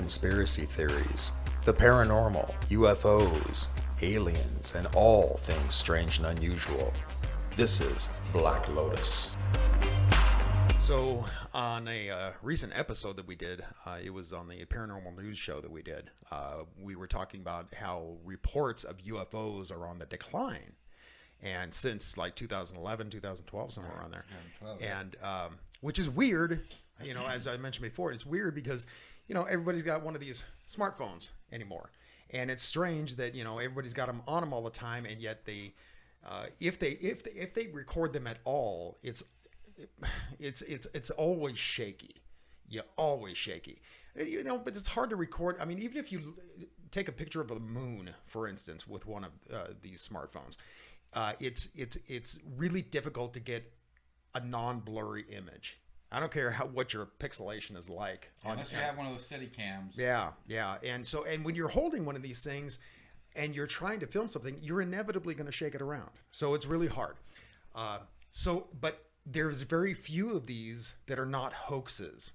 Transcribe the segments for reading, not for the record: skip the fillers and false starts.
conspiracy theories, the paranormal, UFOs, aliens, and all things strange and unusual. This is Black Lotus. So, on a recent episode that we did, it was on the Paranormal News show that we did, we were talking about how reports of UFOs are on the decline. And since like 2011, 2012, somewhere around there. 2012, and which is weird, you know, as I mentioned before, it's weird because, you know, everybody's got one of these smartphones anymore. And it's strange that, you know, everybody's got them on them all the time, and yet they, if they record them at all, it's always shaky. Yeah, always shaky. You know, but it's hard to record. I mean, even if you take a picture of the moon, for instance, with one of these smartphones, it's really difficult to get a non-blurry image. I don't care what your pixelation is like. Unless you have one of those steady cams. Yeah. And when you're holding one of these things and you're trying to film something, you're inevitably going to shake it around. So it's really hard. But there's very few of these that are not hoaxes,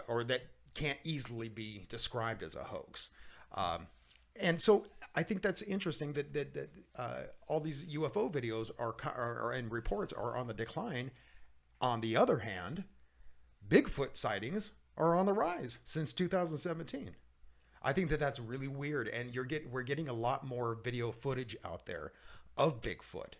or that can't easily be described as a hoax. And so I think that's interesting that all these UFO videos are and reports are on the decline. On the other hand, Bigfoot sightings are on the rise since 2017. I think that that's really weird, and we're getting a lot more video footage out there of Bigfoot.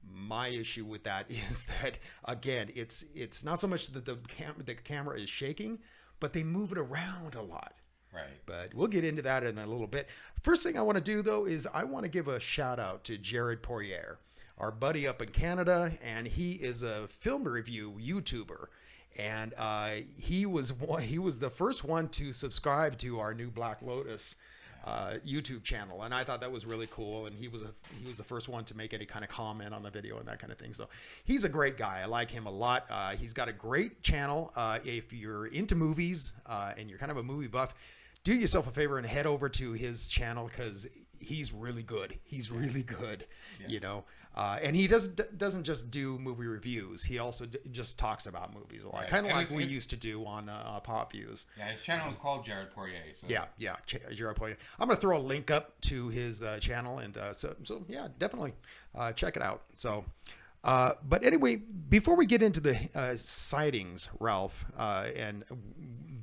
My issue with that is that, again, it's not so much that the camera is shaking, but they move it around a lot. Right. But we'll get into that in a little bit. First thing I want to do, though, is I want to give a shout out to Jared Poirier, our buddy up in Canada, and he is a film review YouTuber. And he was the first one to subscribe to our new Black Lotus YouTube channel, and I thought that was really cool. And he was the first one to make any kind of comment on the video and that kind of thing. So he's a great guy. I like him a lot. He's got a great channel. If you're into movies and you're kind of a movie buff, do yourself a favor and head over to his channel, because he's really good. He's really good, you know. And he doesn't just do movie reviews. He also just talks about movies a lot, right. Kind of like we used to do on Pop Views. Yeah, his channel is called Jared Poirier. So. Yeah, Jared Poirier. I'm going to throw a link up to his channel, and so yeah, definitely check it out. So, but anyway, before we get into the sightings, Ralph, and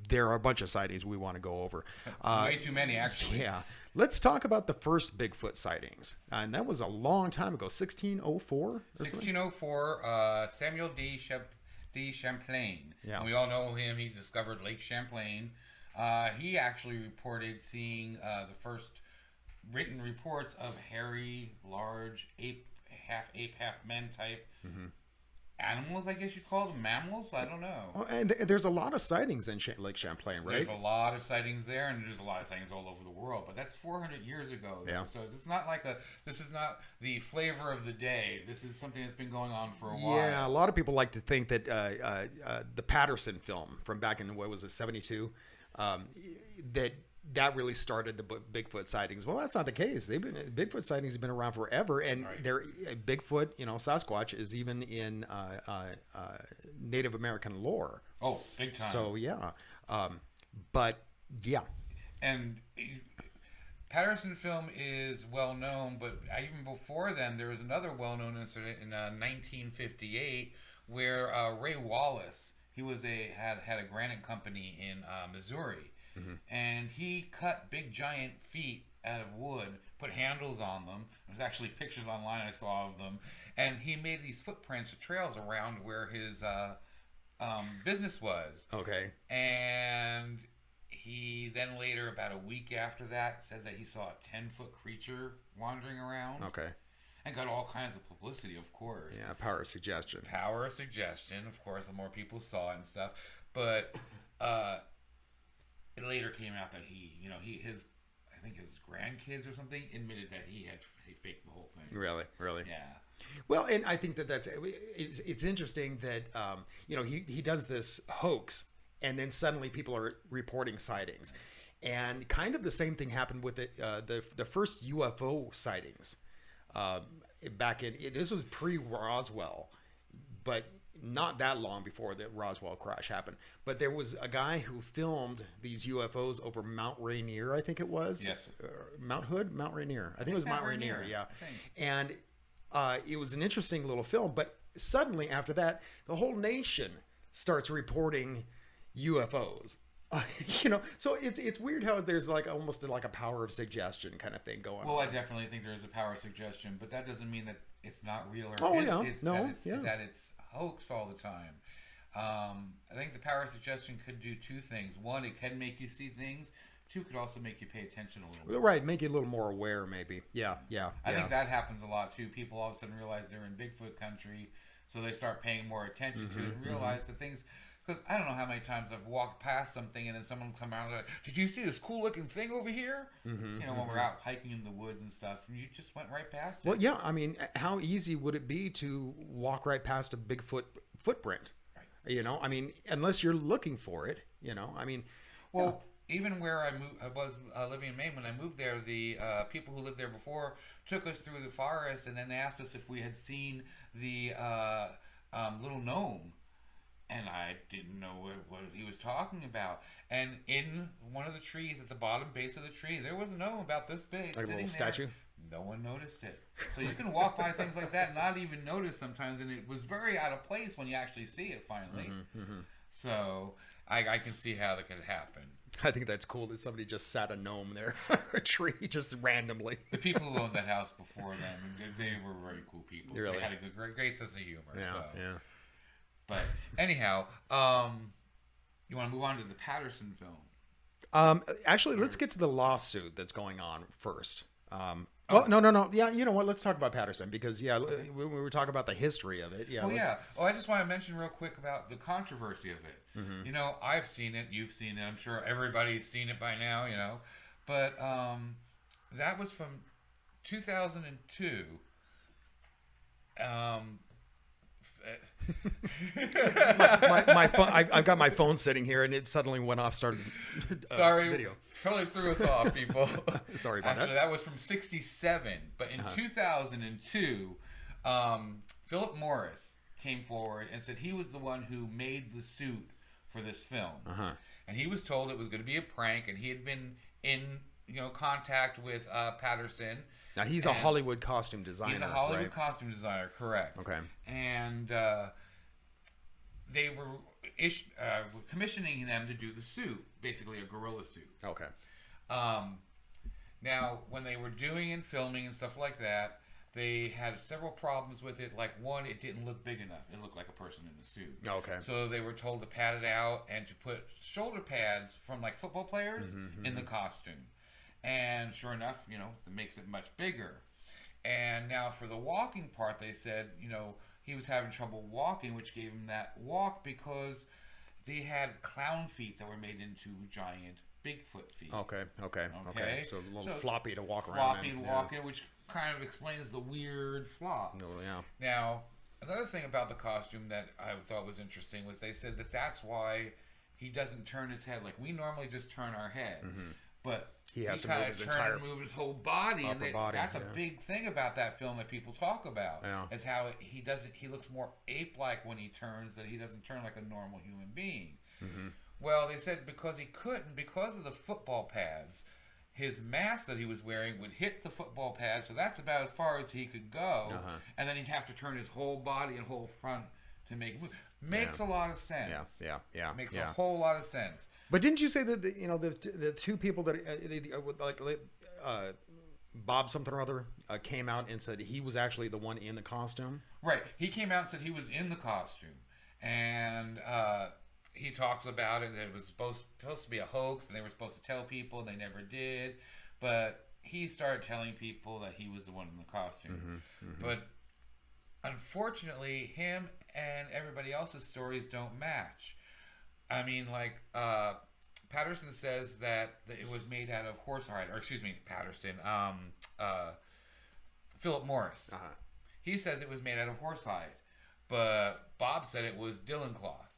there are a bunch of sightings we want to go over. Way too many, actually. Yeah. Let's talk about the first Bigfoot sightings. And that was a long time ago, 1604? 1604, Samuel D. Champlain. Yeah. And we all know him. He discovered Lake Champlain. He actually reported seeing the first written reports of hairy, large, ape, half man type animals, I guess you'd call them. Mammals? I don't know. Oh, and there's a lot of sightings in Lake Champlain, right? There's a lot of sightings there, and there's a lot of sightings all over the world. But that's 400 years ago. Yeah. So it's not like this is not the flavor of the day. This is something that's been going on for a while. Yeah, a lot of people like to think that the Patterson film from back in, what was it, 72? That really started the Bigfoot sightings. Well, that's not the case. Bigfoot sightings have been around forever, and they're Bigfoot, you know, Sasquatch is even in Native American lore. Oh, big time. So yeah, but yeah, and Patterson film is well known, but even before then, there was another well known incident in 1958 where Ray Wallace, he had a granite company in Missouri. Mm-hmm. And he cut big giant feet out of wood, put handles on them. There's actually pictures online I saw of them. And he made these footprints or trails around where his business was. Okay. And he then later, about a week after that, said that he saw a 10-foot creature wandering around. Okay. And got all kinds of publicity, of course. Yeah, power of suggestion. Power of suggestion, of course, the more people saw it and stuff. But it later came out that his grandkids or something admitted that he faked the whole thing. Really? Yeah. Well, and I think it's interesting that he does this hoax, and then suddenly people are reporting sightings, and kind of the same thing happened with the first UFO sightings back in, this was pre-Roswell, but not that long before the Roswell crash happened. But there was a guy who filmed these UFOs over Mount Rainier, I think it was. Yes. Mount Hood? Mount Rainier. I think it was Mount Rainier, yeah. I think. And it was an interesting little film. But suddenly after that, the whole nation starts reporting UFOs. So it's weird how there's like almost like a power of suggestion kind of thing going on. Well, I definitely think there is a power of suggestion, but that doesn't mean that it's not real or that it's hoaxed all the time. I think the power of suggestion could do two things. One, it can make you see things. Two, could also make you pay attention a little bit. Right, make you a little more aware, maybe. Yeah. I think that happens a lot too. People all of a sudden realize they're in Bigfoot country, so they start paying more attention to it and realize the things. Because I don't know how many times I've walked past something and then someone will come around and like, did you see this cool looking thing over here? When we're out hiking in the woods and stuff, and you just went right past it. Well, yeah, I mean, how easy would it be to walk right past a Bigfoot footprint? Right. I mean, unless you're looking for it, I mean. Well, even where I was living in Maine, when I moved there, the people who lived there before took us through the forest and then asked us if we had seen the little gnome. And I didn't know what he was talking about. And in one of the trees, at the bottom base of the tree, there was a gnome about this big. Like a little statue? No one noticed it. So you can walk by things like that and not even notice sometimes. And it was very out of place when you actually see it finally. So I can see how that could happen. I think that's cool that somebody just sat a gnome there, a tree, just randomly. The people who owned that house before them, they were very cool people. Really? So they had a great sense of humor. Yeah. But anyhow, you want to move on to the Patterson film? Actually, let's get to the lawsuit that's going on first. Well, no. Yeah, you know what? Let's talk about Patterson because, we were talking about the history of it. Yeah. Oh, I just want to mention real quick about the controversy of it. I've seen it. You've seen it. I'm sure everybody's seen it by now, But that was from 2002. my phone. I've got my phone sitting here, and it suddenly went off. Started. Sorry, video. Totally threw us off, people. Sorry about Actually, that was from '67, but in 2002, Philip Morris came forward and said he was the one who made the suit for this film, and he was told it was going to be a prank, and he had been in contact with Patterson. Now he's a Hollywood costume designer. He's a Hollywood costume designer, correct? Okay. And they were commissioning them to do the suit, basically a gorilla suit. Okay. Now, when they were doing and filming and stuff like that, they had several problems with it. Like one, it didn't look big enough. It looked like a person in a suit. Okay. So they were told to pad it out and to put shoulder pads from like football players in the costume. And sure enough, it makes it much bigger. And now for the walking part, they said, he was having trouble walking, which gave him that walk because they had clown feet that were made into giant Bigfoot feet. Okay. So a little floppy to walk around. Floppy to walk in, which kind of explains the weird flop. Oh, yeah. Now, another thing about the costume that I thought was interesting was they said that's why he doesn't turn his head. Like we normally just turn our head. But he has to move his entire move his whole body, and body. That's a big thing about that film that people talk about. Yeah. Is how he looks more ape-like when he turns, that he doesn't turn like a normal human being. Well, they said because of the football pads, his mask that he was wearing would hit the football pads, so that's about as far as he could go, and then he'd have to turn his whole body and whole front to make move. Makes a lot of sense. Yeah. Makes a whole lot of sense. But didn't you say that the two people that Bob something or other came out and said he was actually the one in the costume? Right. He came out and said he was in the costume, and he talks about it. That it was supposed to be a hoax, and they were supposed to tell people, and they never did. But he started telling people that he was the one in the costume. But unfortunately, him and everybody else's stories don't match. I mean, like, Patterson says that it was made out of horsehide, or excuse me, Patterson, Philip Morris. He says it was made out of horsehide, but Bob said it was Dylan cloth.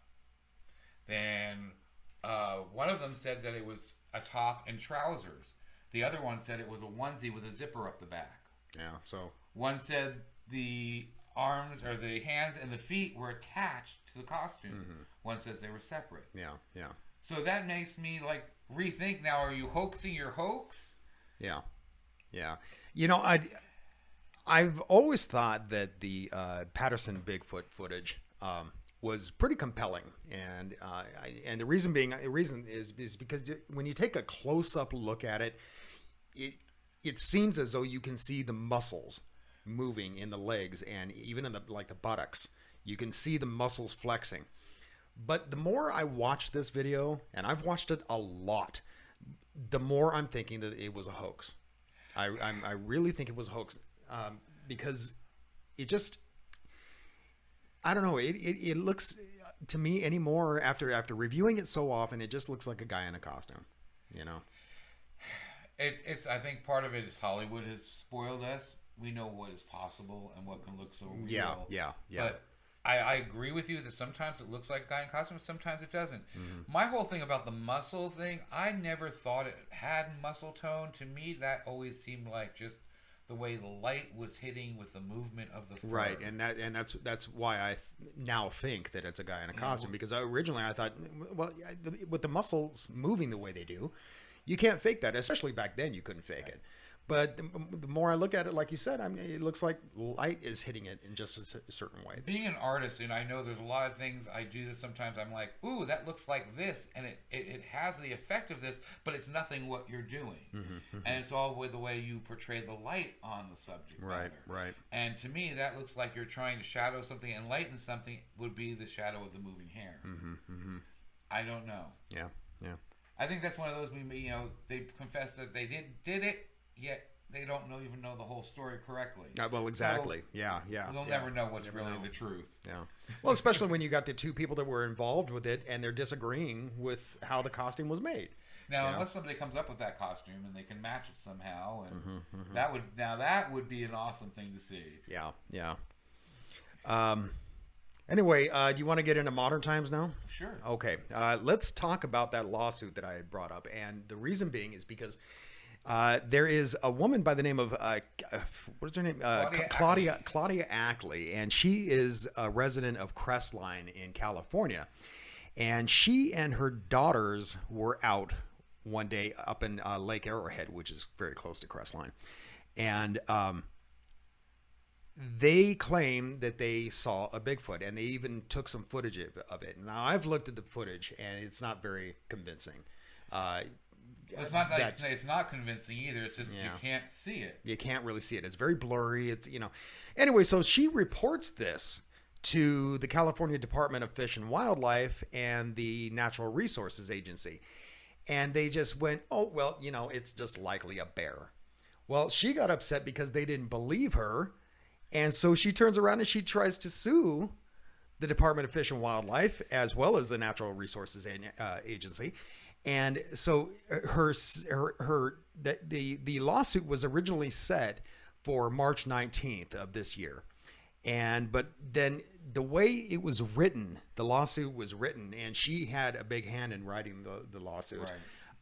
Then one of them said that it was a top and trousers. The other one said it was a onesie with a zipper up the back. Yeah, so. One said the arms or the hands and the feet were attached to the costume. One says they were separate. Yeah, yeah. So that makes me like rethink now, are you hoaxing your hoax? Yeah. Yeah. You know, I've always thought that the Patterson Bigfoot footage was pretty compelling, and the reason is because when you take a close up look at it, it seems as though you can see the muscles moving in the legs and even in the buttocks. You can see the muscles flexing. But the more I watch this video, and I've watched it a lot, the more I'm thinking that it was a hoax. I really think it was a hoax, because it just, I don't know, it looks to me anymore after reviewing it so often, it just looks like a guy in a costume, you know. It's I think part of it is Hollywood has spoiled us. We know what is possible and what can look so real. Yeah. But I agree with you that sometimes it looks like a guy in costume, sometimes it doesn't. My whole thing about the muscle thing, I never thought it had muscle tone. To me, that always seemed like just the way the light was hitting with the movement of the fur. Right, and that's why I now think that it's a guy in a costume, because originally I thought, well, with the muscles moving the way they do, you can't fake that. Especially back then, you couldn't fake it. But the more I look at it, like you said, I mean, it looks like light is hitting it in just a certain way. Being an artist, and I know there's a lot of things I do that sometimes I'm like, ooh, that looks like this, and it has the effect of this, but it's nothing what you're doing. And it's all with the way you portray the light on the subject matter. Right. And to me, that looks like you're trying to shadow something and lighten something would be the shadow of the moving hair. I don't know. Yeah. I think that's one of those, they confess that they did it, yet they don't even know the whole story correctly. Well, exactly. So yeah. We'll never know what's really the truth. Yeah. Well, especially when you got the two people that were involved with it and they're disagreeing with how the costume was made. Now, unless somebody comes up with that costume and they can match it somehow, and that would be an awesome thing to see. Yeah. Anyway, do you want to get into modern times now? Sure. Okay. Let's talk about that lawsuit that I had brought up, and the reason being is because there is a woman by the name of what is her name? Claudia Ackley, and she is a resident of Crestline in California. And she and her daughters were out one day up in Lake Arrowhead, which is very close to Crestline, and they claim that they saw a Bigfoot, and they even took some footage of it. Now, I've looked at the footage, and it's not very convincing. It's not like it's not convincing either. It's just you can't see it. You can't really see it. It's very blurry. It's Anyway, so she reports this to the California Department of Fish and Wildlife and the Natural Resources Agency, and they just went, "Oh well, it's just likely a bear." Well, she got upset because they didn't believe her, and so she turns around and she tries to sue the Department of Fish and Wildlife as well as the Natural Resources Agency. And so the lawsuit was originally set for March 19th of this year. But then the way it was written, the lawsuit was written, and she had a big hand in writing the lawsuit.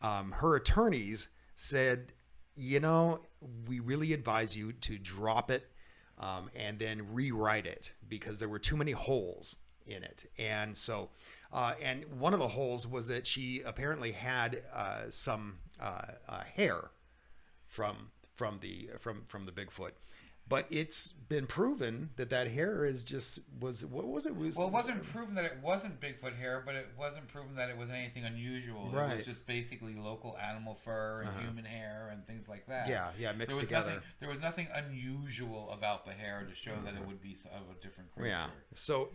Right. Her attorneys said, we really advise you to drop it and then rewrite it because there were too many holes in it. And so and one of the holes was that she apparently had some hair from the Bigfoot, but it's been proven that hair was what was it? Well, it wasn't proven that it wasn't Bigfoot hair, but it wasn't proven that it was anything unusual. Right. It was just basically local animal fur and human hair and things like that. Yeah, mixed together. There was nothing unusual about the hair to show that it would be of a different creature. Yeah. So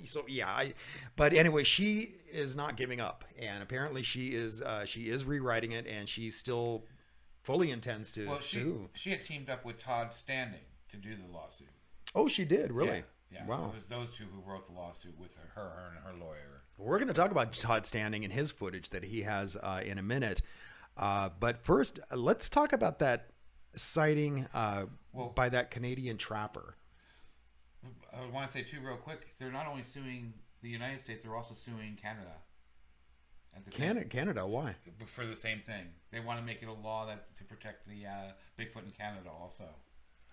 but anyway, she is not giving up, and apparently she is rewriting it, and she still fully intends to sue. She had teamed up with Todd Standing to do the lawsuit. Oh, she did, really? Yeah. Wow. It was those two who wrote the lawsuit with her and her lawyer. We're going to talk about Todd Standing and his footage that he has in a minute. But first, let's talk about that sighting by that Canadian trapper. I want to say, too, real quick, they're not only suing the United States, they're also suing Canada. Canada, why? For the same thing. They want to make it a law to protect the Bigfoot in Canada also.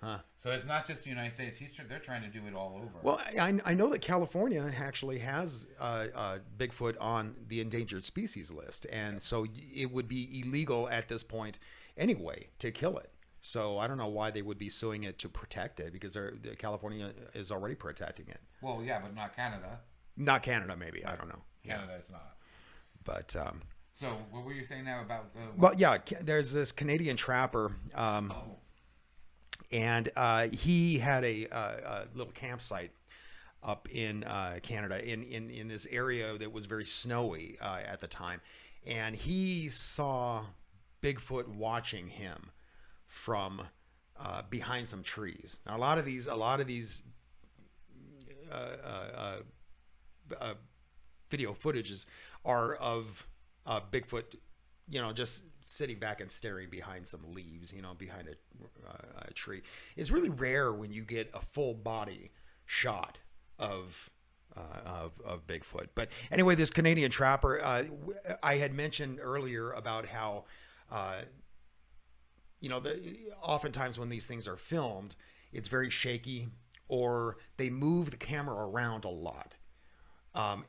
Huh. So it's not just the United States. They're trying to do it all over. Well, I know that California actually has Bigfoot on the endangered species list, and so it would be illegal at this point anyway to kill it. So I don't know why they would be suing it to protect it, because California is already protecting it. Well, yeah, but not Canada. Not Canada, maybe. I don't know. Canada is not. But so what were you saying now about the? well, yeah, there's this Canadian trapper, and he had a little campsite up in Canada in this area that was very snowy at the time, and he saw Bigfoot watching him from behind some trees. Now, a lot of these video footages are of Bigfoot, just sitting back and staring behind some leaves, behind a tree. It's really rare when you get a full body shot of Bigfoot. But anyway, this Canadian trapper, I had mentioned earlier about how oftentimes when these things are filmed, it's very shaky, or they move the camera around a lot.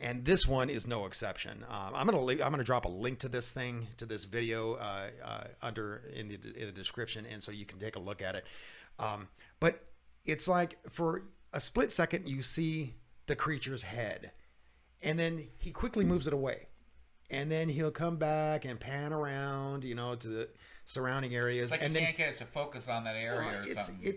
And this one is no exception. I'm gonna drop a link to this video under in the description, and so you can take a look at it. But it's like for a split second you see the creature's head, and then he quickly moves it away, and then he'll come back and pan around, to the surrounding areas. It's like and you then can't get it to focus on that area or something.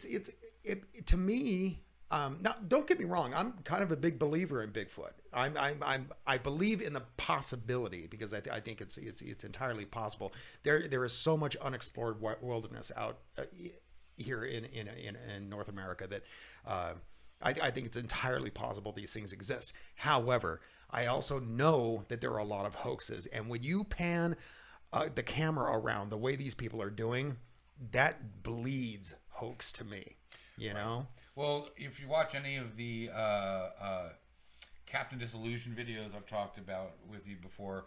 To me. Now, don't get me wrong. I'm kind of a big believer in Bigfoot. I believe in the possibility, because I think it's entirely possible. There is so much unexplored wilderness out here in North America that I think it's entirely possible these things exist. However, I also know that there are a lot of hoaxes, and when you pan the camera around the way these people are doing, that bleeds hoax to me. Well, if you watch any of the Captain Disillusion videos I've talked about with you before,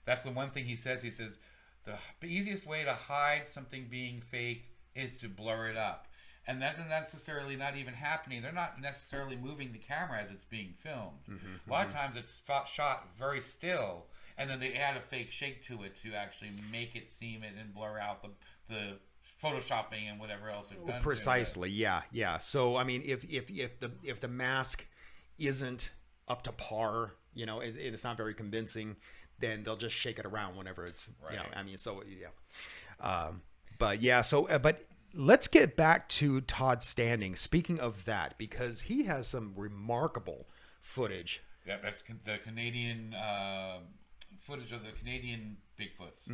that's the one thing he says. He says the easiest way to hide something being fake is to blur it up. And that's necessarily not even happening. They're not necessarily moving the camera as it's being filmed. A lot of times it's shot very still, and then they add a fake shake to it to actually make it seem it and blur out the photoshopping and whatever else they've done. Precisely, yeah. So I mean, if the mask isn't up to par, it's not very convincing, then they'll just shake it around whenever it's right. So yeah. But let's get back to Todd Standing. Speaking of that, because he has some remarkable footage. Yeah, that's the Canadian footage of the Canadian Bigfoots.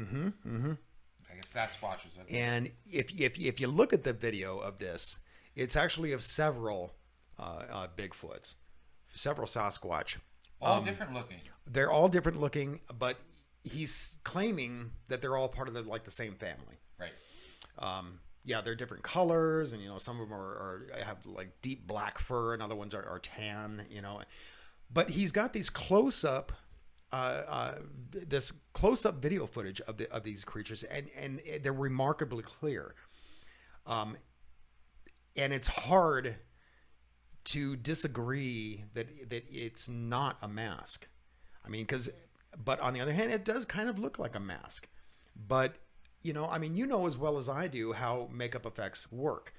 I guess Sasquatches. And if you look at the video of this, it's actually of several Bigfoots, several Sasquatch. All different looking. They're all different looking, but he's claiming that they're all part of the same family. Right. Yeah, they're different colors, and some of them have like deep black fur, and other ones are tan. But he's got these close-up. This close-up video footage of these creatures, and they're remarkably clear, and it's hard to disagree that it's not a mask. But on the other hand, it does kind of look like a mask. But as well as I do how makeup effects work,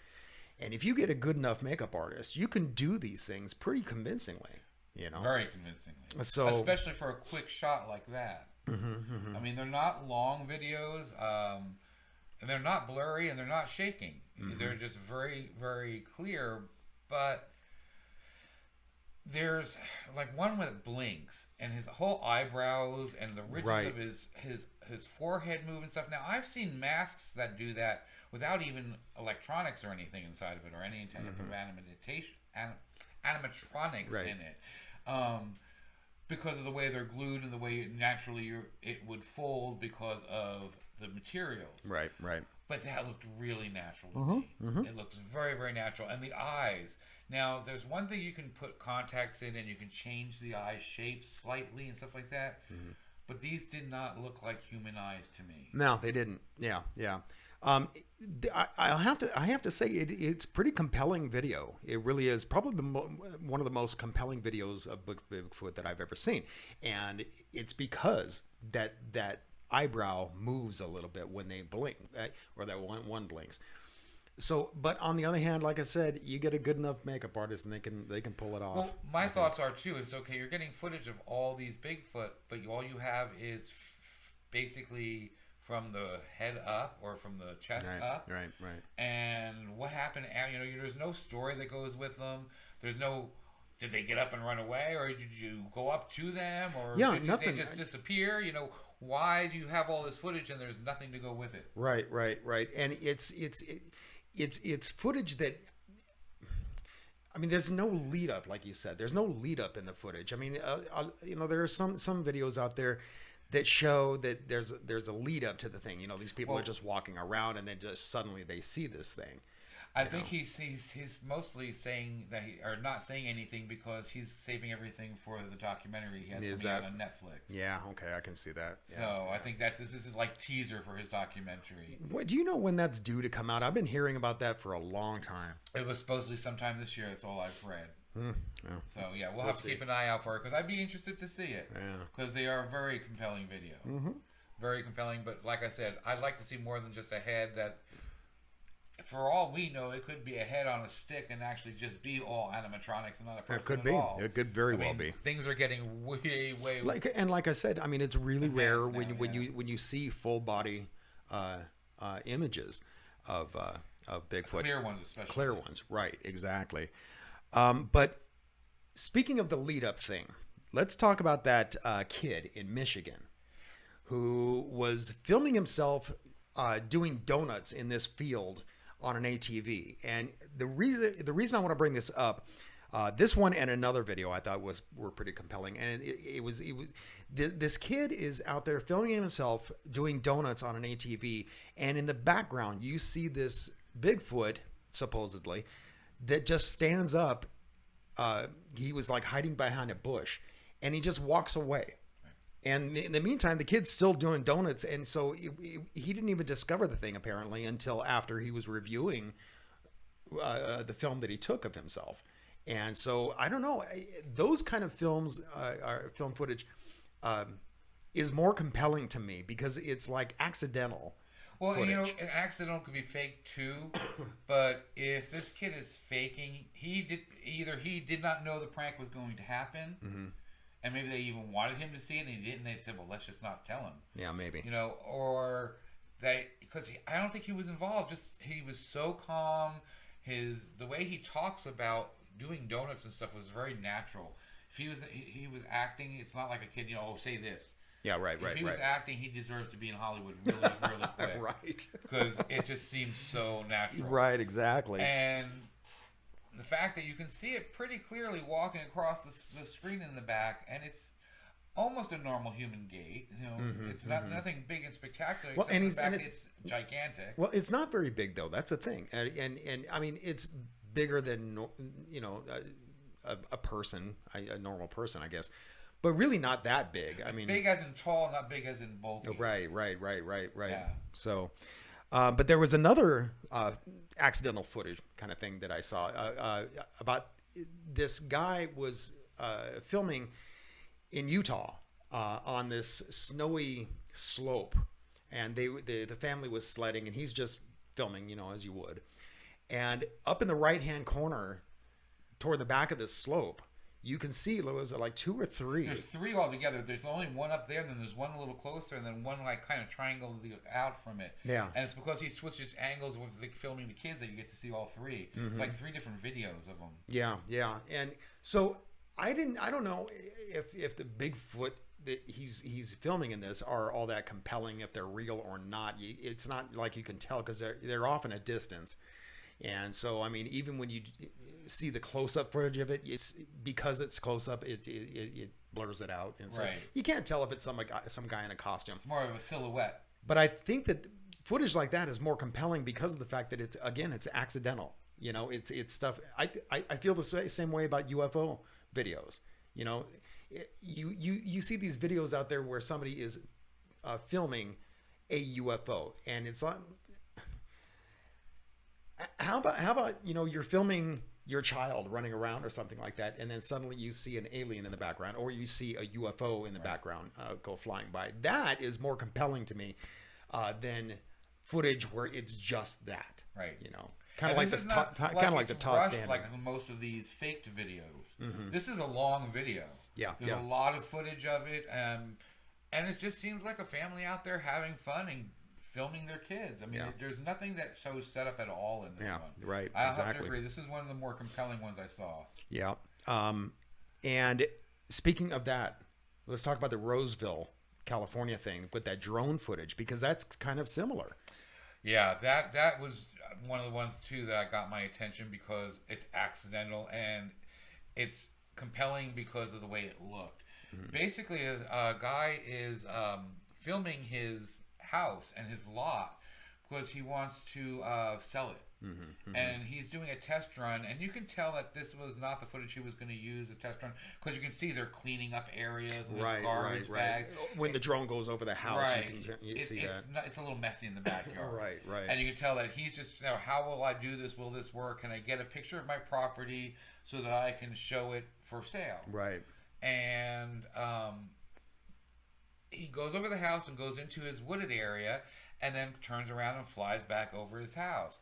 and if you get a good enough makeup artist, you can do these things pretty convincingly. Very convincingly. So, especially for a quick shot like that. They're not long videos, and they're not blurry, and they're not shaking. They're just very, very clear. But there's like one that blinks, and his whole eyebrows and the ridges of his forehead move and stuff. Now, I've seen masks that do that without even electronics or anything inside of it, or any type of animatronics in it. Because of the way they're glued and the way naturally it would fold because of the materials. Right. But that looked really natural to me. It looks very, very natural. And the eyes. Now, there's one thing you can put contacts in, and you can change the eye shape slightly and stuff like that. But these did not look like human eyes to me. No, they didn't. Yeah. Um, I have to say it's pretty compelling video. It really is probably one of the most compelling videos of Bigfoot that I've ever seen, and it's because that eyebrow moves a little bit when they blink, or that one blinks. So, but on the other hand, like I said, you get a good enough makeup artist, and they can pull it off. Well, my thoughts are too. Is okay. You're getting footage of all these Bigfoot, but all you have is basically from the head up or from the chest up. Right. And what happened? There's no story that goes with them. There's no. Did they get up and run away, or did you go up to them, or did nothing. They just disappear? Why do you have all this footage and there's nothing to go with it? Right. And it's footage that, I mean, there's no lead up, like you said. There's no lead up in the footage. I mean, there are some videos out there that show that there's a lead up to the thing. These people are just walking around, and then just suddenly they see this thing. I think he's mostly saying that or not saying anything because he's saving everything for the documentary he has coming out on Netflix. Yeah, okay, I can see that. I think this is like teaser for his documentary. What do you know when that's due to come out? I've been hearing about that for a long time. It was supposedly sometime this year. That's all I've read. Yeah. So we'll have to keep an eye out for it because I'd be interested to see it. Yeah. Because they are a very compelling video. Mm-hmm. Very compelling, but like I said, I'd like to see more than just a head that. For all we know, it could be a head on a stick and actually just be all animatronics and not a person It could at be. all. It could very well be. Things are getting way like I said, I mean, it's really rare when now, you see full body images of Bigfoot. Clear ones, especially. Clear ones, right? Exactly. But speaking of the lead up thing, let's talk about that kid in Michigan who was filming himself doing donuts in this field on an ATV. And the reason I want to bring this up, this one and another video I thought were pretty compelling. And this kid is out there filming himself doing donuts on an ATV, and in the background you see this Bigfoot supposedly that just stands up. He was like hiding behind a bush, and he just walks away. And in the meantime, the kid's still doing donuts, and so he didn't even discover the thing apparently until after he was reviewing the film that he took of himself. And so I don't know, those kind of films, film footage, is more compelling to me because it's like accidental. Well, footage. an accidental could be fake too, but if this kid is faking, he did not know the prank was going to happen. Mm-hmm. And maybe they even wanted him to see it, and he didn't. They said, "Well, let's just not tell him." Yeah, maybe. Or because I don't think he was involved. Just he was so calm. The way he talks about doing donuts and stuff was very natural. If he was acting, it's not like a kid. Say this. Yeah, right. If he was acting, he deserves to be in Hollywood really, really quick. Right. Because it just seems so natural. Right. Exactly. And the fact that you can see it pretty clearly walking across the screen in the back, and it's almost a normal human gait. It's nothing big and spectacular. Well, and it's gigantic. Well, it's not very big though. That's the thing, and I mean, it's bigger than a person, a normal person, I guess, but really not that big. I mean, big as in tall, not big as in bulky. Right. Yeah. So. But there was another accidental footage kind of thing that I saw about this guy was filming in Utah on this snowy slope, and the family was sledding, and he's just filming, as you would. And up in the right-hand corner, toward the back of this slope, you can see, was it like 2 or 3? There's 3 altogether. There's only one up there, and then there's one a little closer, and then one like kind of triangle out from it. Yeah. And it's because he switches angles with filming the kids that you get to see all 3. Mm-hmm. It's like 3 different videos of them. Yeah. And so I don't know if the Bigfoot that he's filming in this are all that compelling, if they're real or not. It's not like you can tell because they're off in a distance. And so, I mean, even when you see the close-up footage of it, it's because it's close-up, it blurs it out, and so you can't tell if it's some guy in a costume. It's more of a silhouette. But I think that footage like that is more compelling because of the fact that it's accidental. It's stuff. I feel the same way about UFO videos. You see these videos out there where somebody is filming a UFO, and it's not. How about you're filming your child running around or something like that, and then suddenly you see an alien in the background, or you see a UFO in the background go flying by. That is more compelling to me than footage where it's just that. Right. Kind of like this the is not kind of like the Todd rushed Standing. like most of these faked videos. This is a long video. Yeah, There's a lot of footage of it, and it just seems like a family out there having fun and filming their kids. I mean, there's nothing that shows setup at all in this one. Right. I Exactly. have to agree. This is one of the more compelling ones I saw. Yeah. And speaking of that, let's talk about the Roseville, California thing with that drone footage, because that's kind of similar. Yeah, that was one of the ones too that got my attention because it's accidental and it's compelling because of the way it looked. Basically, a guy is filming his house and his lot because he wants to sell it. And he's doing a test run, and you can tell that this was not the footage he was going to use a test run because you can see they're cleaning up areas and there's garbage bags. When the drone goes over the house, you see that. It's a little messy in the backyard. Right. And you can tell that he's just, how will I do this? Will this work? Can I get a picture of my property so that I can show it for sale? Right. And he goes over the house and goes into his wooded area and then turns around and flies back over his house.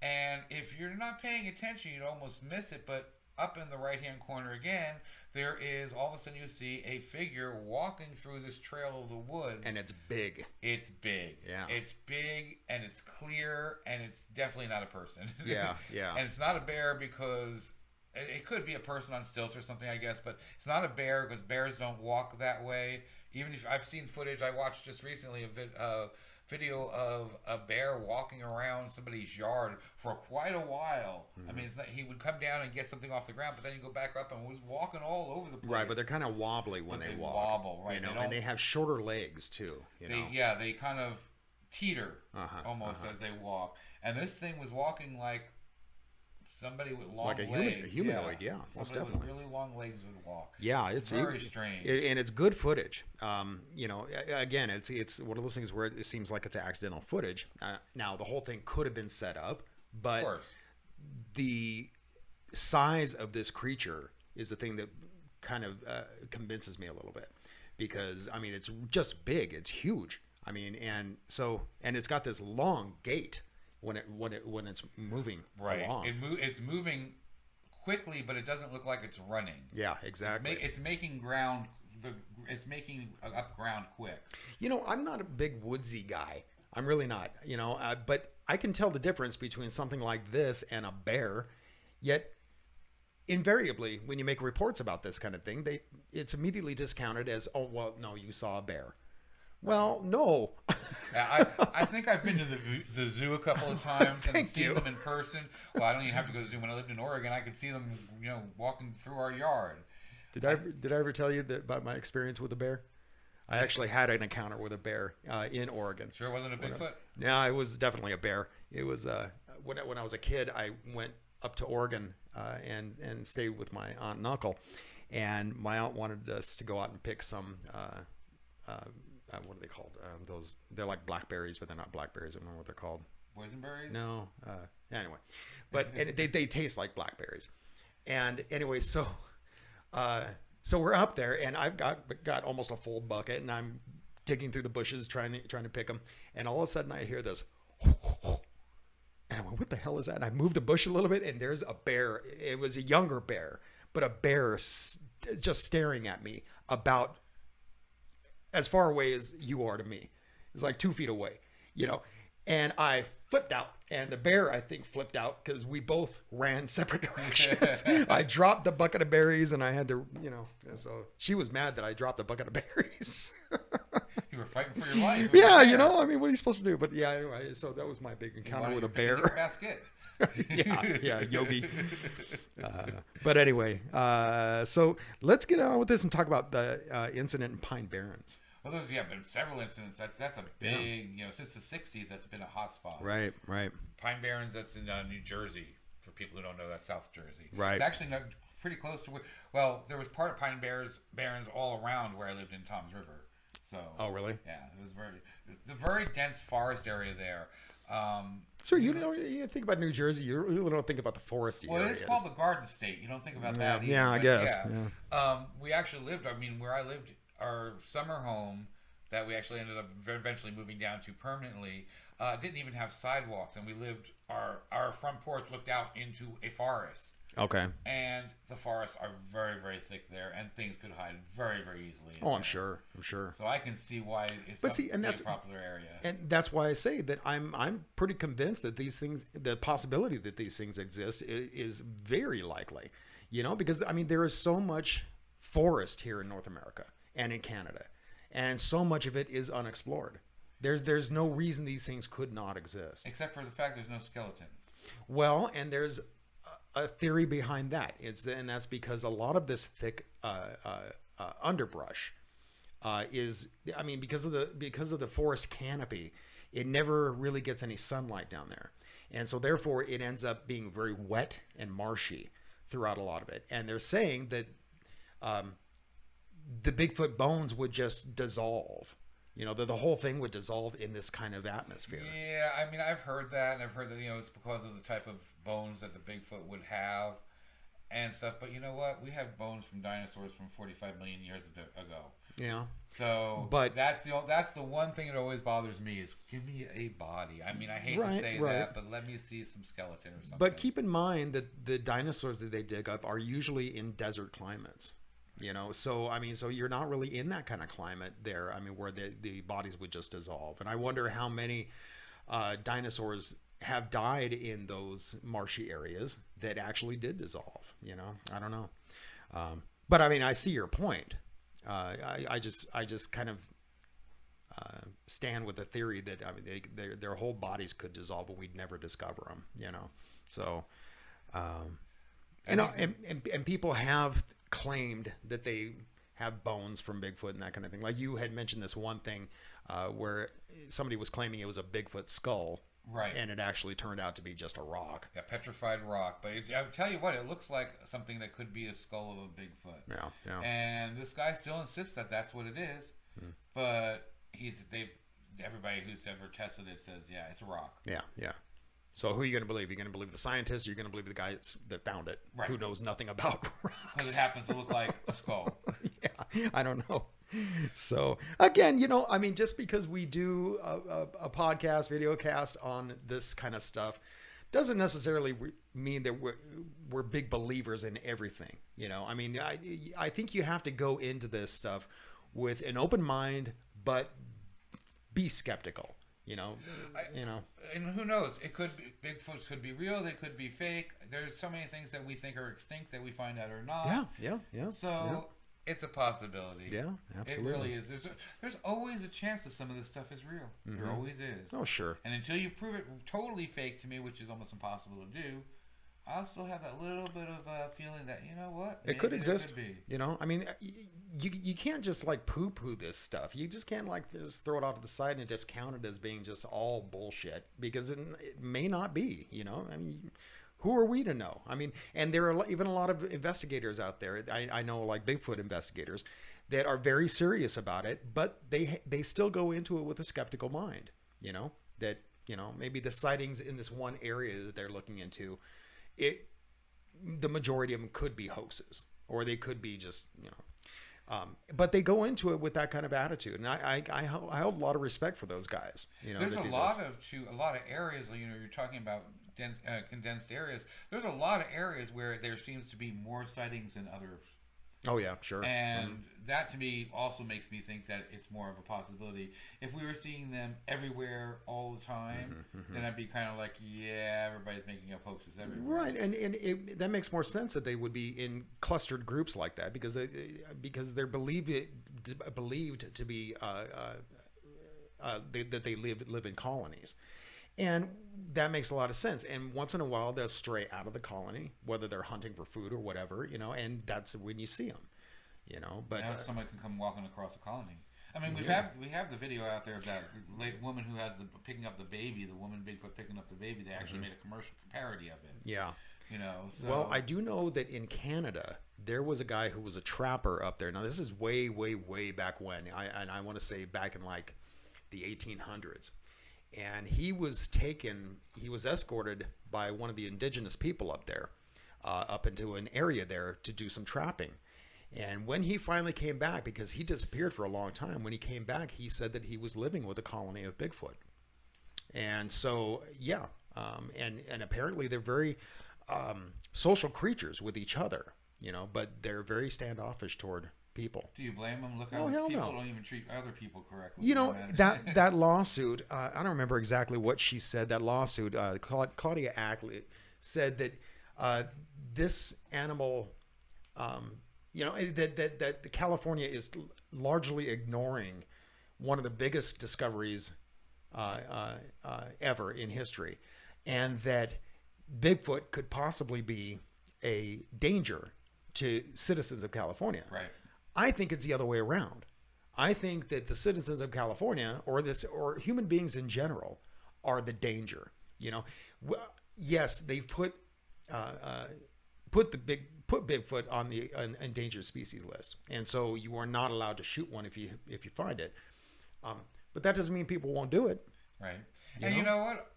And if you're not paying attention, you'd almost miss it. But up in the right-hand corner again, there is, all of a sudden you see a figure walking through this trail of the woods. And it's big. It's big. Yeah. It's big, and it's clear, and it's definitely not a person. Yeah. And it's not a bear because it could be a person on stilts or something, I guess. But it's not a bear because bears don't walk that way. Even if I've seen footage, I watched just recently a video of a bear walking around somebody's yard for quite a while. I mean, it's not, he would come down and get something off the ground, but then he'd go back up and was walking all over the place. Right, but they're kind of wobbly when they walk. Wobble, right? And they have shorter legs too. They kind of teeter almost as they walk. And this thing was walking like somebody with long legs. Like a humanoid, most Somebody definitely. with really long legs would walk. Yeah, it's very strange. And it's good footage. Again, it's one of those things where it seems like it's accidental footage. Now, the whole thing could have been set up, but the size of this creature is the thing that kind of convinces me a little bit, because I mean, it's just big. It's huge. I mean, and it's got this long gait when it's moving along. It's moving quickly, but it doesn't look like it's running. Yeah, exactly. It's making ground. It's making up ground quick. I'm not a big woodsy guy. I'm really not. But I can tell the difference between something like this and a bear. Yet, invariably, when you make reports about this kind of thing, it's immediately discounted as, oh well, no, you saw a bear. Well, no. I think I've been to the zoo a couple of times and seen them in person. Well, I don't even have to go to the zoo. When I lived in Oregon, I could see them, walking through our yard. Did I ever tell you about my experience with a bear? I actually had an encounter with a bear in Oregon. Sure, it wasn't a Bigfoot? No, it was definitely a bear. It was when I was a kid. I went up to Oregon and stayed with my aunt and uncle, and my aunt wanted us to go out and pick some. What are they called? They're like blackberries, but they're not blackberries. I don't know what they're called. Boysenberries? No. Anyway, but they taste like blackberries. And anyway, so we're up there, and I've got almost a full bucket, and I'm digging through the bushes trying to pick them, and all of a sudden I hear this, and I went, "What the hell is that?" And I moved the bush a little bit, and there's a bear. It was a younger bear, but a bear just staring at me about as far away as you are to me. It's like 2 feet away, and I flipped out, and the bear, I think, flipped out because we both ran separate directions. I dropped the bucket of berries, and I had to, so she was mad that I dropped the bucket of berries. You were fighting for your life. Yeah, I mean, what are you supposed to do? But yeah, anyway, so that was my big encounter with a bear. Basket. yeah, Yogi. But anyway, so let's get on with this and talk about the incident in Pine Barrens. Well, there's been several incidents. That's a big, since the '60s, that's been a hot spot. Right. Pine Barrens, that's in New Jersey. For people who don't know, that's South Jersey. Right. It's actually pretty close to where. Well, there was part of Pine Barrens all around where I lived in Toms River. So. Oh, really? Yeah, it was a very dense forest area there. Sure, you think about New Jersey, you really don't think about the foresty Well, areas. it's called the Garden State. You don't think about Yeah, that either. yeah, I but guess. Yeah. Yeah. We actually lived, I mean, where I lived, our summer home that we actually ended up eventually moving down to permanently, didn't even have sidewalks. And we lived, our front porch looked out into a forest. Okay. And the forests are very, very thick there, and things could hide very, very easily. Oh, I'm sure. So I can see why it's a popular area. And that's why I say that I'm pretty convinced that these things, the possibility that these things exist, is very likely. Because I mean there is so much forest here in North America and in Canada, and so much of it is unexplored. There's no reason these things could not exist, except for the fact there's no skeletons. Well, and there's a theory behind that. And that's because a lot of this thick underbrush is, I mean, because of the forest canopy, it never really gets any sunlight down there, and so therefore it ends up being very wet and marshy throughout a lot of it. And they're saying that the Bigfoot bones would just dissolve. The whole thing would dissolve in this kind of atmosphere. Yeah, I mean, I've heard that, and I've heard that, it's because of the type of bones that the Bigfoot would have and stuff. But you know what? We have bones from dinosaurs from 45 million years ago. Yeah. So, but that's the one thing that always bothers me is give me a body. I mean, I hate to say that, but let me see some skeleton or something. But keep in mind that the dinosaurs that they dig up are usually in desert climates. So I mean, so you're not really in that kind of climate there. I mean, where the bodies would just dissolve. And I wonder how many dinosaurs have died in those marshy areas that actually did dissolve. I don't know. But I mean, I see your point. I just kind of stand with the theory that, I mean, their whole bodies could dissolve, but we'd never discover them. So, and people have claimed that they have bones from Bigfoot and that kind of thing. Like you had mentioned this one thing where somebody was claiming it was a Bigfoot skull, right? And it actually turned out to be just a rock, a petrified rock. But I'll tell you what, it looks like something that could be a skull of a Bigfoot. Yeah. And this guy still insists that that's what it is. But everybody who's ever tested it says, yeah, it's a rock. Yeah. So who are you going to believe? You're going to believe the scientist, or you're going to believe the guy that found it, right, who knows nothing about rocks? Because it happens to look like a skull. Yeah, I don't know. So again, I mean, just because we do a podcast, video cast on this kind of stuff, doesn't necessarily mean that we're big believers in everything. I mean, I think you have to go into this stuff with an open mind, but be skeptical. And who knows? It could be Bigfoot could be real. They could be fake. There's so many things that we think are extinct that we find out are not. Yeah. So it's a possibility. Yeah, absolutely. It really is. There's always a chance that some of this stuff is real. There always is. Oh, sure. And until you prove it totally fake to me, which is almost impossible to do, I'll still have that little bit of a feeling that, you know what? It could exist. It could be. I mean, you can't just like poo-poo this stuff. You just can't like just throw it off to the side and just count it as being just all bullshit, because it may not be. I mean, who are we to know? I mean, and there are even a lot of investigators out there. I know, like Bigfoot investigators, that are very serious about it, but they still go into it with a skeptical mind. That maybe the sightings in this one area that they're looking into, the majority of them could be hoaxes, or they could be just but they go into it with that kind of attitude, and I hold a lot of respect for those guys. There's a lot of areas. You're talking about condensed areas. There's a lot of areas where there seems to be more sightings than others. Oh yeah, sure. And that to me also makes me think that it's more of a possibility. If we were seeing them everywhere all the time, then I'd be kind of like, yeah, everybody's making up hoaxes everywhere. Right, and that makes more sense that they would be in clustered groups like that, because they're believed to be that they live in colonies. And that makes a lot of sense. And once in a while, they'll stray out of the colony, whether they're hunting for food or whatever, and that's when you see them, But now somebody can come walking across the colony. I mean, we have the video out there of that woman who has picking up the baby, the woman Bigfoot picking up the baby. They actually made a commercial parody of it. Yeah. So. Well, I do know that in Canada, there was a guy who was a trapper up there. Now, this is way, way, way back when. I want to say back in like the 1800s. and he was escorted by one of the indigenous people up there, up into an area there to do some trapping. And when he finally came back, because he disappeared for a long time, when he came back, he said that he was living with a colony of Bigfoot. And so, yeah, and apparently they're very social creatures with each other, but they're very standoffish toward people. Do you blame them? Look, Oh, hell people no. don't even treat other people correctly. That lawsuit, I don't remember exactly what she said. That lawsuit, Claudia Ackley said that this animal, that California is largely ignoring one of the biggest discoveries ever in history, and that Bigfoot could possibly be a danger to citizens of California. Right. I think it's the other way around. I think that the citizens of California, or human beings in general, are the danger. Yes, they've put Bigfoot on the endangered species list, and so you are not allowed to shoot one if you find it. But that doesn't mean people won't do it. Right. And you know what?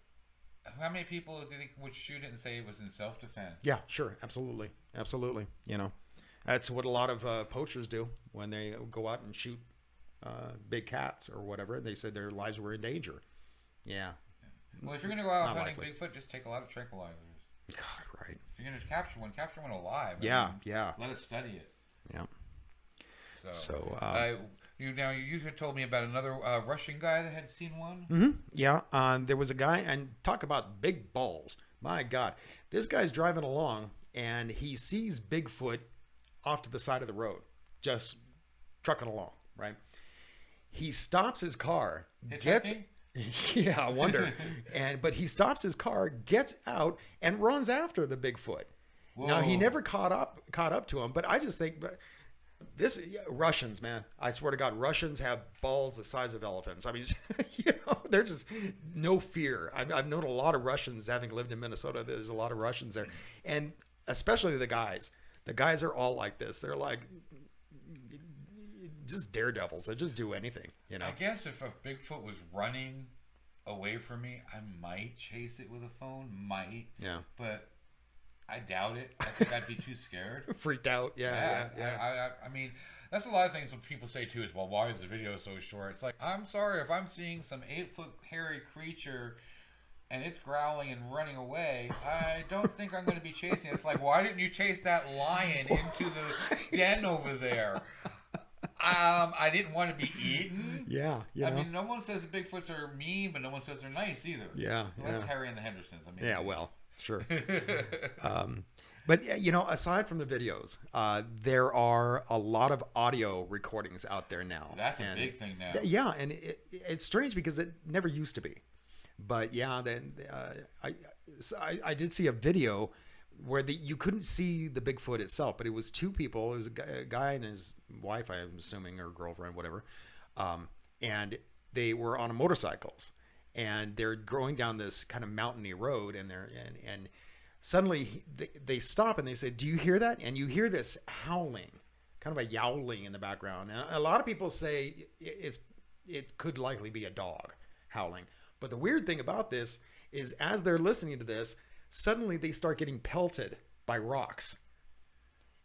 How many people do you think would shoot it and say it was in self-defense? Yeah, sure, absolutely. That's what a lot of poachers do when they go out and shoot big cats or whatever. They said their lives were in danger. Yeah. Well, if you're going to go out Not hunting likely. Bigfoot, just take a lot of tranquilizers. God, right. If you're going to capture one alive. Yeah. Let us study it. Yeah. So you had told me about another Russian guy that had seen one. Mm-hmm. Yeah. There was a guy, and talk about big balls. My God, this guy's driving along, and he sees Bigfoot off to the side of the road, just trucking along. Right. He stops his car, yeah, I wonder. But he stops his car, gets out, and runs after the Bigfoot. Whoa. Now he never caught up to him, but I just think, Russians, man, I swear to God, Russians have balls the size of elephants. I mean, they're just no fear. I've known a lot of Russians, having lived in Minnesota. There's a lot of Russians there, and especially the guys. The guys are all like this. They're like just daredevils. They just do anything. I guess if a Bigfoot was running away from me, I might chase it with a phone. Might. Yeah. But I doubt it. I think I'd be too scared. Freaked out. Yeah. I mean, that's a lot of things that people say too. Is, well, why is the video so short? It's like, I'm sorry, if I'm seeing some 8-foot hairy creature and it's growling and running away, I don't think I'm going to be chasing it. It's like, why didn't you chase that lion into the den over there? I didn't want to be eaten. Yeah. I mean, no one says the Bigfoots are mean, but no one says they're nice either. Yeah. Unless Harry and the Hendersons. I mean, yeah, well, sure. But, aside from the videos, there are a lot of audio recordings out there now. That's a big thing now. Yeah, and it's strange because it never used to be. But, yeah, then I did see a video where you couldn't see the Bigfoot itself, but it was two people. It was a guy and his wife, I'm assuming, or girlfriend, whatever. And they were on motorcycles, and they're going down this kind of mountainy road, and suddenly they stop and they say, "Do you hear that?" And you hear this howling, kind of a yowling in the background. And a lot of people say it could likely be a dog howling. But the weird thing about this is, as they're listening to this, suddenly they start getting pelted by rocks.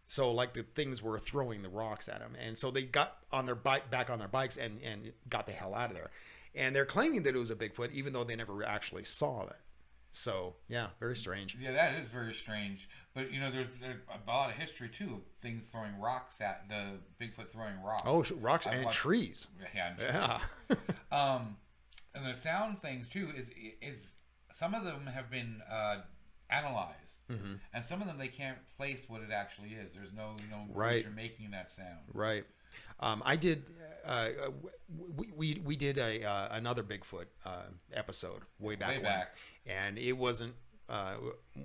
So like the things were throwing the rocks at them. And so they got on their back on their bikes and got the hell out of there. And they're claiming that it was a Bigfoot, even though they never actually saw it. So, yeah, very strange. Yeah, that is very strange. But, there's a lot of history, too, of things throwing rocks at the Bigfoot throwing rocks. Oh, rocks and trees. Yeah. And the sound things, too, is some of them have been analyzed. Mm-hmm. And some of them, they can't place what it actually is. There's no creature making that sound. Right. I did. We did another Bigfoot episode way back, and it wasn't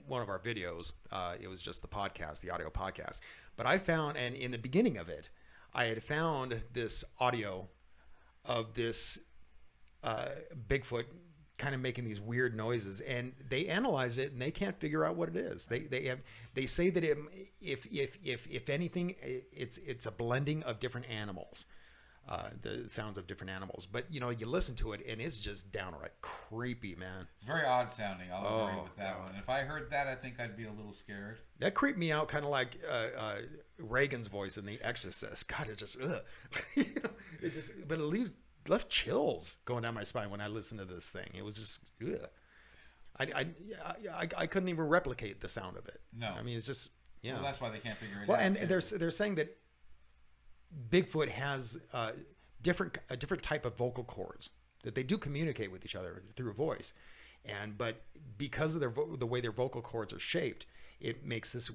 one of our videos. It was just the podcast, the audio podcast. But I found, and in the beginning of it, I had found this audio of this Bigfoot kind of making these weird noises, and they analyze it and they can't figure out what it is. They say that if anything, it's a blending of different animals. the sounds of different animals. But you listen to it and it's just downright creepy, man. It's very odd sounding. I'll agree with that God. one. If I heard that, I think I'd be a little scared. That creeped me out, kind of like Reagan's voice in The Exorcist. God, it just, ugh. But it left chills going down my spine when I listened to this thing. It was just, ugh. I couldn't even replicate the sound of it. No, I mean, it's just, yeah. Well, that's why they can't figure it out. Well, and they're saying that Bigfoot has a different type of vocal cords, that they do communicate with each other through voice, but because of the way their vocal cords are shaped, it makes this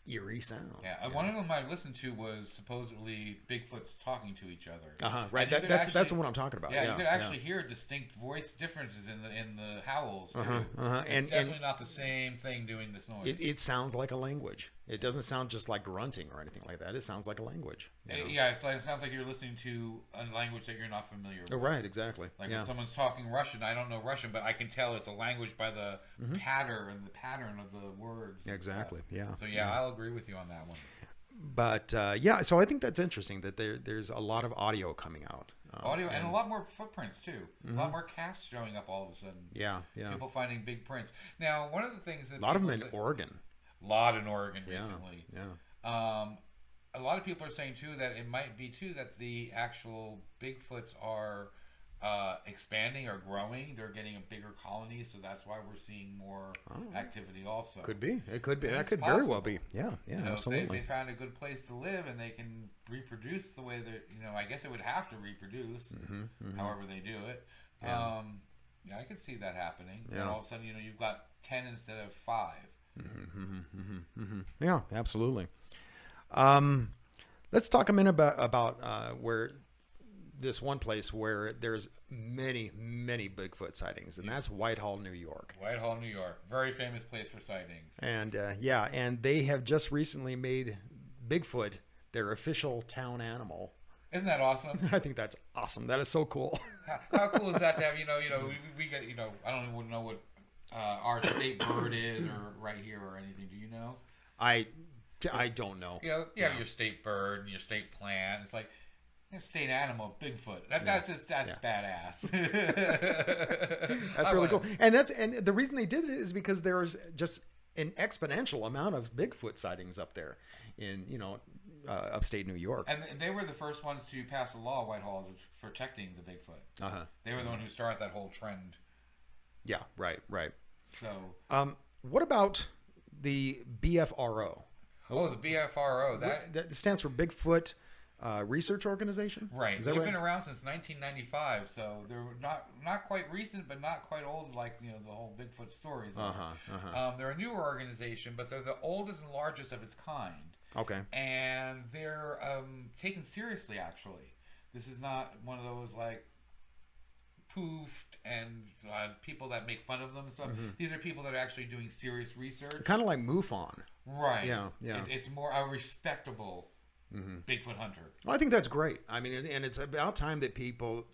eerie sound. Yeah, one of them I listened to was supposedly Bigfoot's talking to each other. Right. That's the one I'm talking about. Yeah, you could actually hear distinct voice differences in the howls. Too. It's definitely not the same thing doing this noise. It sounds like a language. It doesn't sound just like grunting or anything like that. It sounds like a language. Yeah, it sounds like you're listening to a language that you're not familiar with. Oh, right, exactly. Like if someone's talking Russian, I don't know Russian, but I can tell it's a language by the pattern of the words. Exactly. Yeah. So I'll agree with you on that one. But so I think that's interesting that there's a lot of audio coming out. Audio and a lot more footprints too. A lot more casts showing up all of a sudden. Yeah. People finding big prints. Now, one of the things that a lot of them in Oregon. A lot in Oregon recently. Yeah. A lot of people are saying too that it might be too that the actual Bigfoots are expanding or growing. They're getting a bigger colony, so that's why we're seeing more activity also. Could be. It could be. That could possible. very well be. Yeah, absolutely. They found a good place to live and they can reproduce the way that, I guess it would have to reproduce however they do it. Yeah. I could see that happening. Yeah. And all of a sudden, you've got 10 instead of 5. Yeah, absolutely. Let's talk a minute about where this one place where there's many Bigfoot sightings, and that's Whitehall, New York. Whitehall, New York, very famous place for sightings. And and they have just recently made Bigfoot their official town animal. Isn't that awesome? I think that's awesome. That is so cool. How cool is that to have? We get I don't even know what our state bird is or right here or anything. Do you know? I don't know. You have your state bird and your state plant. It's like state animal, Bigfoot. That's badass. That's really cool. And the reason they did it is because there's just an exponential amount of Bigfoot sightings up there in upstate New York. And they were the first ones to pass a law, Whitehall, protecting the Bigfoot. They were the one who started that whole trend. Yeah, right. So, what about the BFRO? Oh, the BFRO. That stands for Bigfoot Research Organization. Right. Is that They've right? been around since 1995, so they're not quite recent, but not quite old like the whole Bigfoot stories. They're a newer organization, but they're the oldest and largest of its kind. Okay. And they're taken seriously. Actually, this is not one of those like poofed and people that make fun of them and stuff. These are people that are actually doing serious research. Kind of like MUFON. Right. Yeah. It's more a respectable Bigfoot hunter. Well, I think that's great. I mean, and it's about time that people,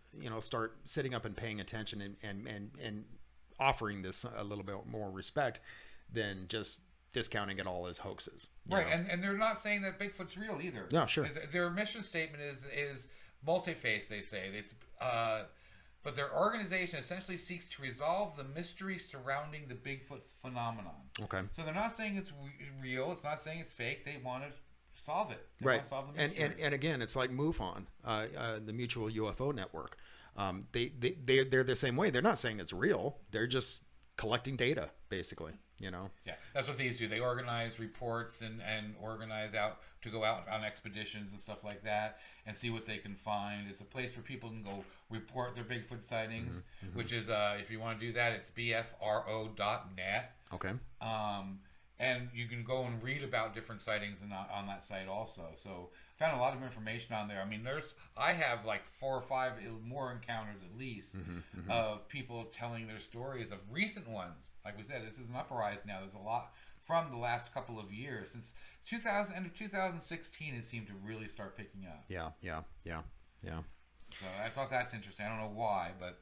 start sitting up and paying attention and offering this a little bit more respect than just discounting it all as hoaxes. Right. And they're not saying that Bigfoot's real either. No, sure. Their mission statement is multi-faced, they say. But their organization essentially seeks to resolve the mystery surrounding the Bigfoot phenomenon. Okay. So they're not saying it's real. It's not saying it's fake. They want to solve it. They want to solve the mystery. And again, it's like MUFON, the Mutual UFO Network. They're the same way. They're not saying it's real. They're just collecting data, basically. Yeah, that's what these do. They organize reports and organize out to go out on expeditions and stuff like that and see what they can find. It's a place where people can go report their Bigfoot sightings, which is, if you want to do that, it's bfro.net. Okay. And you can go and read about different sightings on that site also. So I found a lot of information on there. I mean, I have like 4 or 5 more encounters at least of people telling their stories of recent ones. Like we said, this is an uprise now. There's a lot from the last couple of years. Since end of 2016, it seemed to really start picking up. Yeah. So I thought that's interesting. I don't know why, but...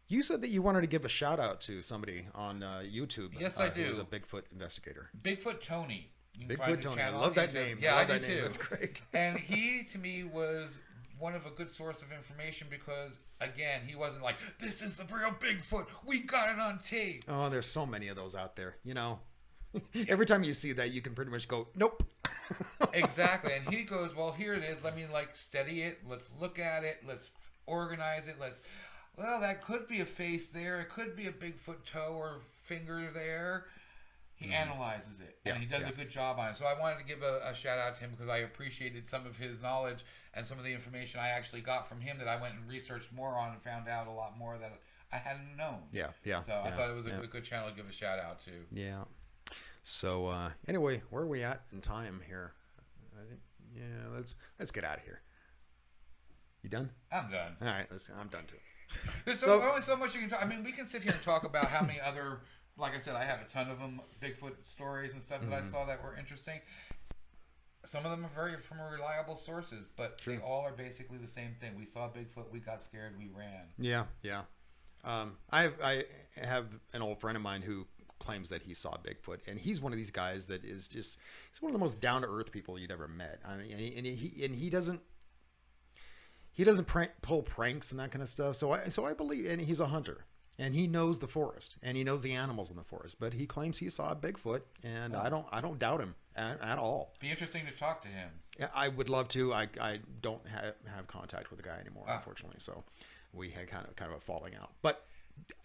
You said that you wanted to give a shout out to somebody on YouTube. Yes, I do. Who's a Bigfoot investigator. Bigfoot Tony. Bigfoot Tony. I love that name. Yeah, I do too. too. That's great. And he, to me, was one of a good source of information because, again, he wasn't like, this is the real Bigfoot. We got it on tape. Oh, there's so many of those out there. You know, every time you see that, you can pretty much go, nope. Exactly. And he goes, well, here it is. Let me like steady it. Let's look at it. Let's organize it. Well, that could be a face there. It could be a Bigfoot toe or finger there. He analyzes it, and he does a good job on it. So I wanted to give a shout out to him because I appreciated some of his knowledge and some of the information I actually got from him that I went and researched more on and found out a lot more that I hadn't known. Yeah. So I thought it was a good channel to give a shout out to. Yeah. So anyway, where are we at in time here? I think, let's get out of here. You done? I'm done. All right, I'm done too. There's only so much you can talk. I mean, we can sit here and talk about how many other, like I said, I have a ton of them, Bigfoot stories and stuff that I saw that were interesting. Some of them are from reliable sources, but they all are basically the same thing. We saw Bigfoot, we got scared, we ran. Yeah. I have an old friend of mine who claims that he saw Bigfoot, and he's one of these guys that is he's one of the most down to earth people you'd ever met. I mean, he doesn't pull pranks and that kind of stuff. So I believe, and he's a hunter, and he knows the forest, and he knows the animals in the forest. But he claims he saw a Bigfoot, and I don't doubt him at all. Be interesting to talk to him. Yeah, I would love to. I don't have contact with the guy anymore, unfortunately. So we had kind of a falling out. But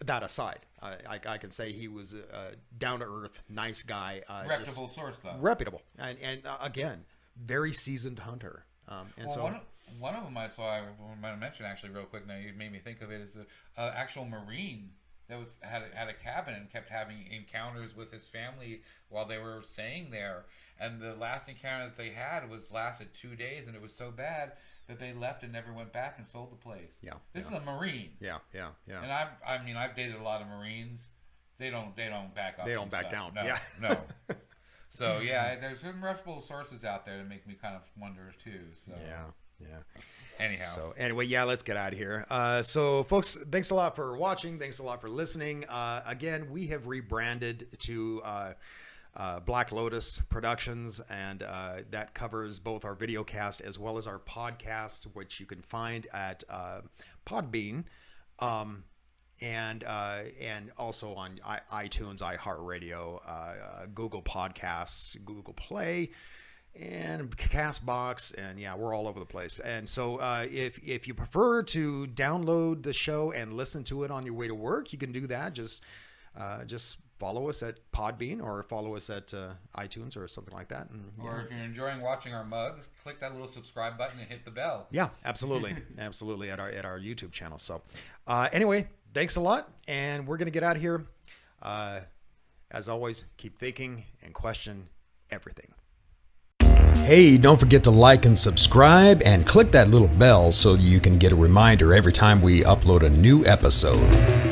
that aside, I can say he was a down to earth, nice guy. Reputable source, though. Reputable, and again, very seasoned hunter. One of them I saw, I want to mention actually real quick. Now you made me think of it. Is an actual Marine that had a cabin and kept having encounters with his family while they were staying there. And the last encounter that they had lasted 2 days, and it was so bad that they left and never went back and sold the place. Yeah. This is a Marine. Yeah. And I've dated a lot of Marines. They don't back up. They don't back down. No, yeah. No. So yeah, there's some reputable sources out there that make me kind of wonder too. So yeah. Anyhow. So anyway, let's get out of here. So folks, thanks a lot for watching. Thanks a lot for listening. Again, we have rebranded to Black Lotus Productions, and that covers both our video cast as well as our podcast, which you can find at Podbean, and also on iTunes, iHeartRadio, Google Podcasts, Google Play, and Castbox, and we're all over the place. And so if you prefer to download the show and listen to it on your way to work, you can do that. Just follow us at Podbean or follow us at iTunes or something like that. Or if you're enjoying watching our mugs, click that little subscribe button and hit the bell. Yeah, absolutely. Absolutely, at our YouTube channel. So anyway, thanks a lot, and we're going to get out of here. As always, keep thinking and question everything. Hey, don't forget to like and subscribe and click that little bell so you can get a reminder every time we upload a new episode.